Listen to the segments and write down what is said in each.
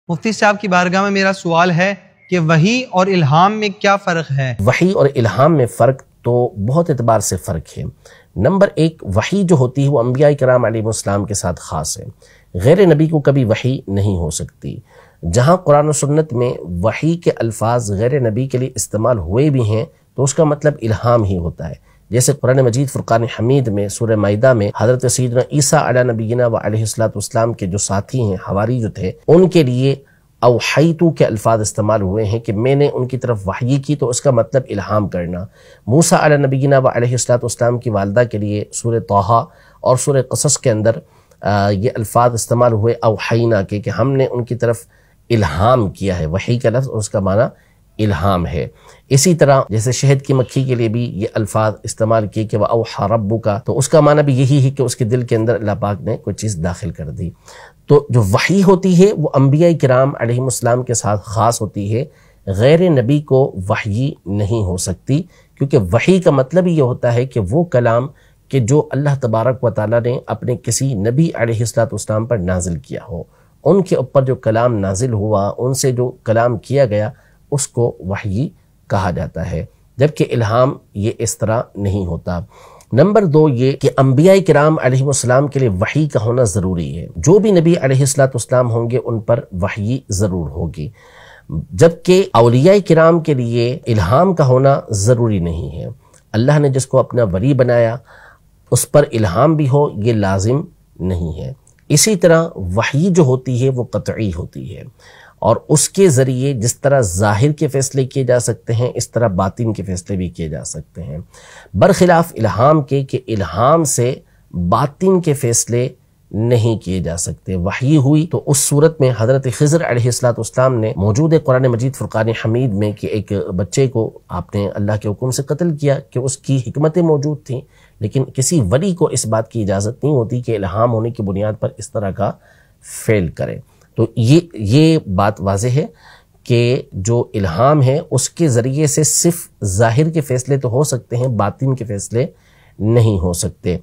مفتی صاحب کی بارگاہ میں میرا سوال ہے کہ وحی اور الہام میں کیا فرق ہے؟ وحی اور الہام میں فرق تو بہت اعتبار سے فرق ہے۔ نمبر ایک، وحی جو ہوتی ہے وہ انبیاء کرام علیہ السلام کے ساتھ خاص ہے، غیر نبی کو کبھی وحی نہیں ہو سکتی۔ جہاں قرآن و سنت میں وحی کے الفاظ غیر نبی کے لیے استعمال ہوئے بھی ہیں تو اس کا مطلب الہام ہی ہوتا ہے، جیسے قرآن مجید فرقان حمید میں سورہ مائدہ میں حضرت سیدنا عیسیٰ علیہ نبینا و علیہ السلام کے جو ساتھی ہیں، حواری جو تھے، ان کے لیے اوحیتو کے الفاظ استعمال ہوئے ہیں کہ میں نے ان کی طرف وحی کی، تو اس کا مطلب الہام کرنا۔ موسیٰ علیہ نبینا و علیہ السلام کی والدہ کے لیے سورہ طٰہٰ اور سورہ قصص کے اندر یہ الفاظ استعمال ہوئے اوحینا کے، کہ ہم نے ان کی طرف الہام کیا ہے۔ وحی کا لفظ اور اس کا معنی الہام ہے۔ اسی طرح جیسے شہد کی مکھی کے لیے بھی یہ الفاظ استعمال کیے کہ وَأَوْحَىٰ رَبُّكَ، تو اس کا معنی بھی یہی ہے کہ اس کے دل کے اندر اللہ پاک نے کوئی چیز داخل کر دی۔ تو جو وحی ہوتی ہے وہ انبیاء کرام علیہ السلام کے ساتھ خاص ہوتی ہے، غیر نبی کو وحی نہیں ہو سکتی، کیونکہ وحی کا مطلب یہ ہوتا ہے کہ وہ کلام کہ جو اللہ تبارک و تعالیٰ نے اپنے کسی نبی علیہ السلام پر نازل کیا ہو، ان کے اوپر جو کلام نازل ہوا، ان سے جو کلام کیا گیا، اس کو وحی کہا جاتا ہے، جبکہ الہام یہ اس طرح نہیں ہوتا۔ نمبر دو یہ کہ انبیاء کرام علیہ السلام کے لیے وحی کا ہونا ضروری ہے۔ جو بھی نبی علیہ السلام ہوں گے ان پر وحی ضرور ہوگی، جبکہ اولیاء کرام کے لیے الہام کا ہونا ضروری نہیں ہے۔ اللہ نے جس کو اپنا ولی بنایا اس پر الہام بھی ہو یہ لازم نہیں ہے۔ اسی طرح وحی جو ہوتی ہے وہ قطعی ہوتی ہے، اور اس کے ذریعے جس طرح ظاہر کے فیصلے کیے جا سکتے ہیں اس طرح باطن کے فیصلے بھی کیے جا سکتے ہیں، برخلاف الہام کے کہ الہام سے باطن کے فیصلے نہیں کیے جا سکتے۔ وحی ہوئی تو اس صورت میں حضرت خضر علیہ السلام نے موجود قرآن مجید فرقان حمید میں کہ ایک بچے کو آپ نے اللہ کے حکم سے قتل کیا، کہ اس کی حکمتیں موجود تھیں، لیکن کسی ولی کو اس بات کی اجازت نہیں ہوتی کہ الہام ہونے کی بنیاد پر اس طرح کا فعل کرے۔ تو یہ بات واضح ہے کہ جو الہام ہے اس کے ذریعے سے صرف ظاہر کے فیصلے تو ہو سکتے ہیں، باطن کے فیصلے نہیں ہو سکتے۔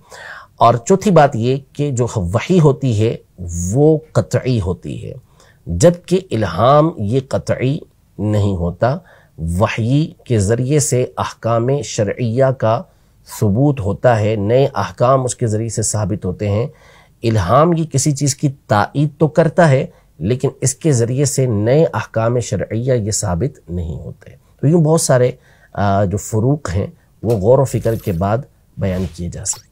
اور چوتھی بات یہ کہ جو وحی ہوتی ہے وہ قطعی ہوتی ہے، جبکہ الہام یہ قطعی نہیں ہوتا۔ وحی کے ذریعے سے احکام شرعیہ کا ثبوت ہوتا ہے، نئے احکام اس کے ذریعے سے ثابت ہوتے ہیں۔ الہام یہ کسی چیز کی تائید تو کرتا ہے، لیکن اس کے ذریعے سے نئے احکام شرعیہ یہ ثابت نہیں ہوتے۔ تو یوں بہت سارے جو فروق ہیں وہ غور و فکر کے بعد بیان کیے جا سکتے ہیں۔